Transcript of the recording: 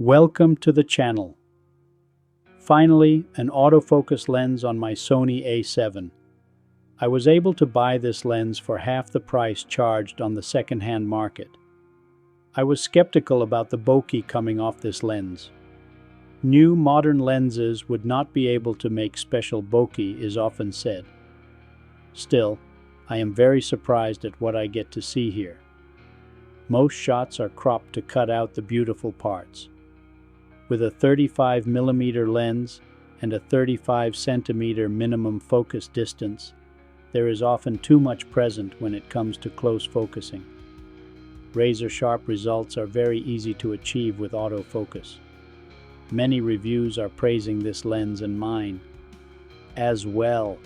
Welcome to the channel. Finally, an autofocus lens on my Sony A7. I was able to buy this lens for half the price charged on the second-hand market. I was skeptical about the bokeh coming off this lens. New modern lenses would not be able to make special bokeh is often said. Still, I am very surprised at what I get to see here. Most shots are cropped to cut out the beautiful parts. With a 35mm lens and a 35cm minimum focus distance, there is often too much present when it comes to close focusing. Razor-sharp results are very easy to achieve with autofocus. Many reviews are praising this lens and mine as well.